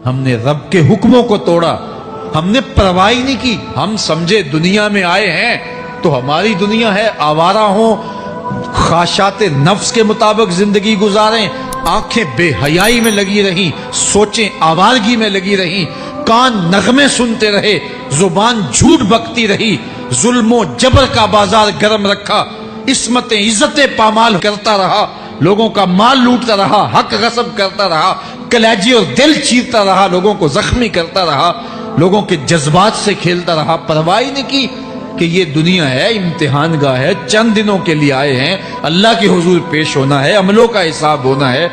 ہم نے رب کے حکموں کو توڑا، ہم نے پرواہ ہی نہیں کی۔ ہم سمجھے دنیا میں آئے ہیں تو ہماری دنیا ہے، آوارہ ہوں، خواہشات نفس کے مطابق زندگی گزاریں، آنکھیں بے حیائی میں لگی رہیں، سوچیں آوارگی میں لگی رہیں، کان نغمے سنتے رہے، زبان جھوٹ بکتی رہی، ظلم و جبر کا بازار گرم رکھا، عصمتیں عزتیں پامال کرتا رہا، لوگوں کا مال لوٹتا رہا، حق غصب کرتا رہا، کلیجے اور دل چیرتا رہا، لوگوں کو زخمی کرتا رہا، لوگوں کے جذبات سے کھیلتا رہا، پرواہ نہیں کی کہ یہ دنیا ہے، امتحان گاہ ہے، چند دنوں کے لیے آئے ہیں، اللہ کے حضور پیش ہونا ہے، عملوں کا حساب ہونا ہے۔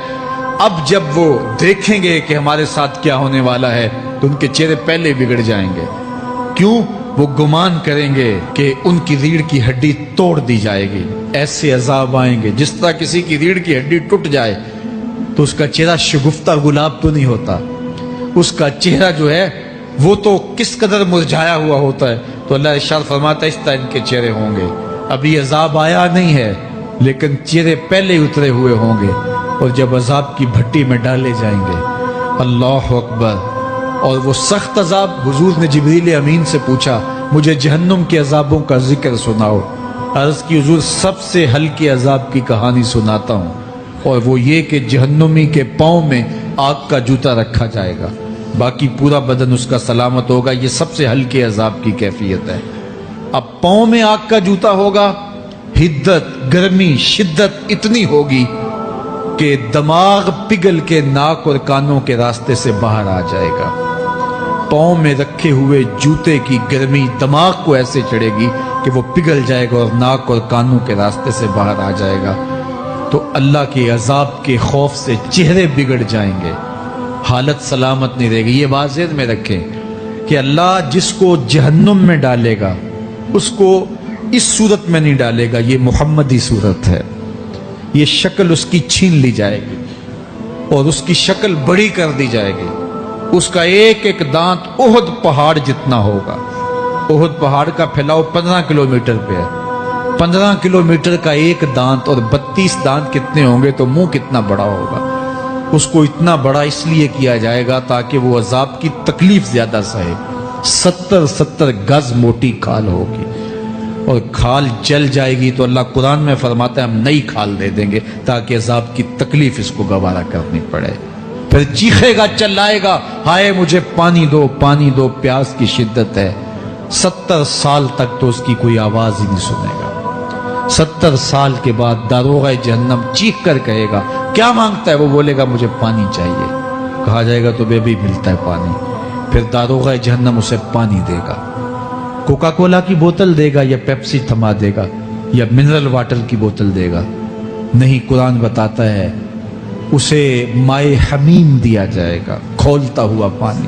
اب جب وہ دیکھیں گے کہ ہمارے ساتھ کیا ہونے والا ہے تو ان کے چہرے پہلے بگڑ جائیں گے۔ کیوں؟ وہ گمان کریں گے کہ ان کی ریڑھ کی ہڈی توڑ دی جائے گی، ایسے عذاب آئیں گے جس طرح کسی کی ریڑھ کی ہڈی ٹوٹ جائے تو اس کا چہرہ شگفتہ گلاب تو نہیں ہوتا، اس کا چہرہ جو ہے وہ تو کس قدر مرجھایا ہوا ہوتا ہے۔ تو اللہ ارشاد فرماتا ہے اس طرح ان کے چہرے ہوں گے۔ ابھی عذاب آیا نہیں ہے لیکن چہرے پہلے اترے ہوئے ہوں گے، اور جب عذاب کی بھٹی میں ڈالے جائیں گے، اللہ اکبر، اور وہ سخت عذاب، حضور نے جبریل امین سے پوچھا مجھے جہنم کے عذابوں کا ذکر سناؤ۔ عرض کی حضور سب سے ہلکے عذاب کی کہانی سناتا ہوں، اور وہ یہ کہ جہنمی کے پاؤں میں آگ کا جوتا رکھا جائے گا، باقی پورا بدن اس کا سلامت ہوگا۔ یہ سب سے ہلکے عذاب کی کیفیت ہے۔ اب پاؤں میں آگ کا جوتا ہوگا، حدت، گرمی، شدت اتنی ہوگی کہ دماغ پگھل کے ناک اور کانوں کے راستے سے باہر آ جائے گا۔ پاؤں میں رکھے ہوئے جوتے کی گرمی دماغ کو ایسے چڑھے گی کہ وہ پگھل جائے گا اور ناک اور کانوں کے راستے سے باہر آ جائے گا۔ تو اللہ کے عذاب کے خوف سے چہرے بگڑ جائیں گے، حالت سلامت نہیں رہے گی۔ یہ بات ذہن میں رکھیں کہ اللہ جس کو جہنم میں ڈالے گا اس کو اس صورت میں نہیں ڈالے گا، یہ محمدی صورت ہے، یہ شکل اس کی چھین لی جائے گی اور اس کی شکل بڑی کر دی جائے گی۔ اس کا ایک ایک دانت احد پہاڑ جتنا ہوگا۔ احد پہاڑ کا پھیلاؤ 15 کلومیٹر پہ ہے، 15 کلومیٹر کا ایک دانت، اور 32 دانت کتنے ہوں گے تو منہ کتنا بڑا ہوگا۔ اس کو اتنا بڑا اس لیے کیا جائے گا تاکہ وہ عذاب کی تکلیف زیادہ سہے۔ 70 گز موٹی کھال ہوگی، اور کھال جل جائے گی تو اللہ قرآن میں فرماتا ہے ہم نئی کھال دے دیں گے تاکہ عذاب کی تکلیف اس کو گوارا کرنی پڑے۔ پھر چیخے گا، چلائے گا، ہائے مجھے پانی دو، پانی دو، پیاس کی شدت ہے۔ 70 سال تک تو اس کی کوئی آواز ہی نہیں سنے گا۔ 70 سال کے بعد داروغہ جہنم چیخ کر کہے گا کیا مانگتا ہے؟ وہ بولے گا مجھے پانی چاہیے۔ کہا جائے گا تو بے بھی ملتا ہے پانی۔ پھر داروغہ جہنم اسے پانی دے گا، کوکا کولا کی بوتل دے گا یا پیپسی تھما دے گا یا منرل واٹر کی بوتل دے گا؟ نہیں، قرآن بتاتا ہے اسے مائے حمیم دیا جائے گا، کھولتا ہوا پانی،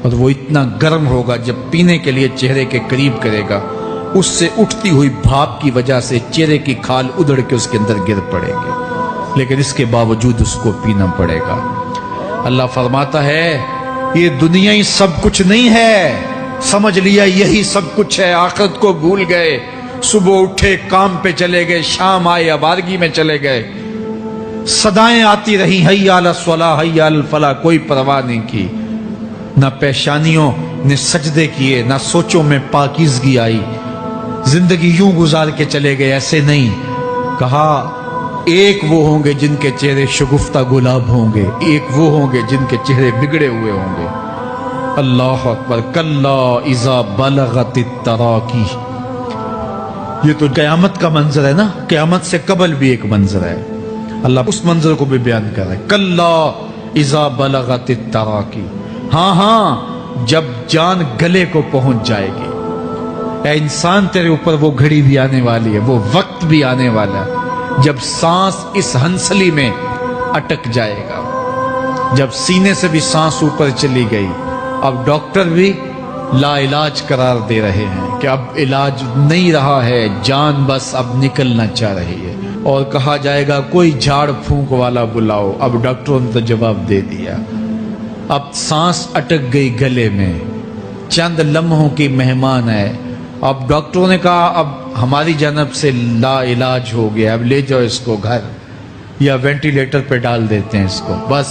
اور وہ اتنا گرم ہوگا جب پینے کے لیے چہرے کے قریب کرے گا اس سے اٹھتی ہوئی بھاپ کی وجہ سے چہرے کی کھال ادھڑ کے اس کے اندر گر پڑے گی، لیکن اس کے باوجود اس کو پینا پڑے گا۔ اللہ فرماتا ہے یہ دنیا ہی سب کچھ نہیں ہے، سمجھ لیا یہی سب کچھ ہے، آخرت کو بھول گئے، صبح اٹھے کام پہ چلے گئے، شام آئے آوارگی میں چلے گئے، صدائیں آتی رہی حی علی الصلاۃ حی علی الفلاح، کوئی پرواہ نہیں کی، نہ پیشانیوں نے سجدے کیے، نہ سوچوں میں پاکیزگی آئی، زندگی یوں گزار کے چلے گئے۔ ایسے نہیں، کہا ایک وہ ہوں گے جن کے چہرے شگفتہ گلاب ہوں گے، ایک وہ ہوں گے جن کے چہرے بگڑے ہوئے ہوں گے۔ اللہ اکبر، کلا اذا بلغت التراقی، یہ تو قیامت کا منظر ہے نا، قیامت سے قبل بھی ایک منظر ہے، اللہ اس منظر کو بھی بیان کر رہا ہے، کلا اذا بلغت التراقی، ہاں جب جان گلے کو پہنچ جائے گی۔ اے انسان تیرے اوپر وہ گھڑی بھی آنے والی ہے، وہ وقت بھی آنے والا ہے جب سانس اس ہنسلی میں اٹک جائے گا، جب سینے سے بھی سانس اوپر چلی گئی، اب ڈاکٹر بھی لا علاج قرار دے رہے ہیں کہ اب علاج نہیں رہا ہے، جان بس اب نکلنا چاہ رہی ہے، اور کہا جائے گا کوئی جھاڑ پھونک والا بلاؤ۔ اب ڈاکٹروں نے تو جواب دے دیا، اب سانس اٹک گئی گلے میں، چند لمحوں کی مہمان ہے۔ اب ڈاکٹروں نے کہا اب ہماری جانب سے لا علاج ہو گیا، اب لے جاؤ اس کو گھر، یا وینٹیلیٹر پہ ڈال دیتے ہیں اس کو، بس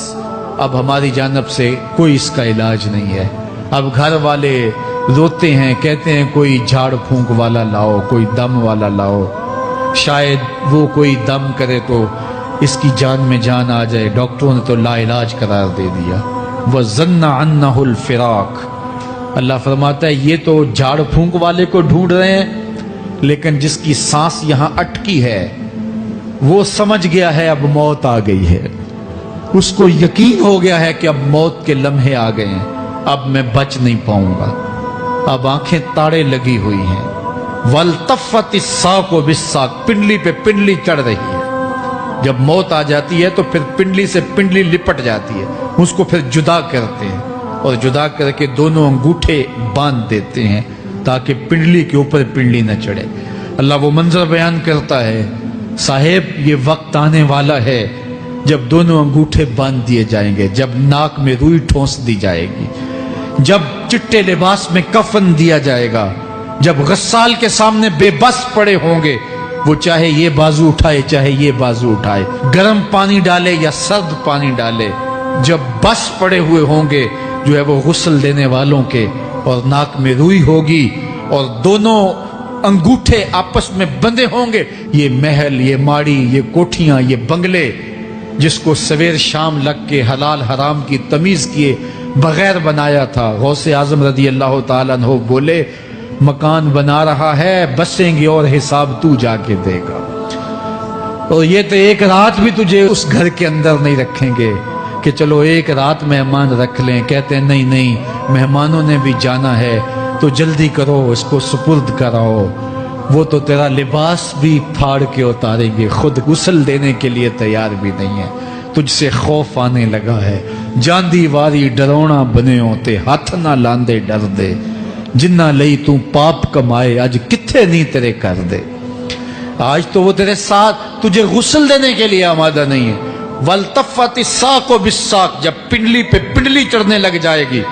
اب ہماری جانب سے کوئی اس کا علاج نہیں ہے. اب گھر والے روتے ہیں, کہتے ہیں کوئی جھاڑ پھونک والا لاؤ, کوئی دم والا لاؤ, شاید وہ کوئی دم کرے تو اس کی جان میں جان آ جائے. ڈاکٹروں نے تو لا علاج قرار دے دیا. وَظَنَّ عَنَّهُ الْفِرَاقُ. اللہ فرماتا ہے یہ تو جھاڑ پھونک والے کو ڈھونڈ رہے ہیں, لیکن جس کی سانس یہاں اٹکی ہے وہ سمجھ گیا ہے اب موت آ گئی ہے. اس کو یقین ہو گیا ہے کہ اب موت کے لمحے آ گئے ہیں, اب میں بچ نہیں پاؤں گا. اب آنکھیں تاڑے لگی ہوئی ہیں. وَالْتَفَّتِ السَّاقُ بِالسَّاقِ. پنڈلی پہ پنڈلی چڑھ رہی ہے. جب موت آ جاتی ہے تو پھر پنڈلی سے پنڈلی لپٹ جاتی ہے, اس کو پھر جدا کرتے ہیں اور جدا کر کے دونوں انگوٹھے باندھ دیتے ہیں تاکہ پنڈلی کے اوپر پنڈلی نہ چڑھے. اللہ وہ منظر بیان کرتا ہے, صاحب یہ وقت آنے والا ہے جب دونوں انگوٹھے باندھ دیے جائیں گے, جب ناک میں روئی ٹھونس دی جائے گی, جب چٹے لباس میں کفن دیا جائے گا, جب غسال کے سامنے بے بس پڑے ہوں گے, وہ چاہے یہ بازو اٹھائے چاہے یہ بازو اٹھائے, گرم پانی ڈالے یا سرد پانی ڈالے, جب بس پڑے ہوئے ہوں گے جو ہے وہ غسل دینے والوں کے, اور ناک میں روئی ہوگی اور دونوں انگوٹھے آپس میں بندھے ہوں گے. یہ محل, یہ ماڑی, یہ کوٹھیاں, یہ بنگلے جس کو سویر شام لگ کے حلال حرام کی تمیز کیے بغیر بنایا تھا, غوث اعظم رضی اللہ تعالیٰ عنہ بولے مکان بنا رہا ہے, بسیں گے اور حساب تو جا کے دے گا. اور یہ تو ایک رات بھی تجھے اس گھر کے اندر نہیں رکھیں گے کہ چلو ایک رات مہمان رکھ لیں. کہتے ہیں نہیں نہیں, مہمانوں نے بھی جانا ہے تو جلدی کرو, اس کو سپرد کراؤ. وہ تو تیرا لباس بھی پھاڑ کے اتاریں گے, خود غسل دینے کے لیے تیار بھی نہیں ہے. تجھ سے خوف آنے لگا ہے. جاندی واری ڈرونا بنے ہوتے, ہاتھ نہ لاندے ڈر دے, جنہ لئی تو پاپ کمائے اج کتھے نہیں تیرے کر دے. آج تو وہ تیرے ساتھ تجھے غسل دینے کے لیے آمادہ نہیں ہے. وَالْتَفَّتِ السَّاقُ بِالسَّاقِ. جب پنڈلی پہ پنڈلی چڑھنے لگ جائے گی,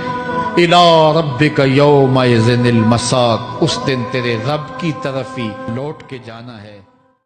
إِلَىٰ رَبِّكَ يَوْمَئِذٍ الْمَسَاقُ. اس دن تیرے رب کی طرف ہی لوٹ کے جانا ہے.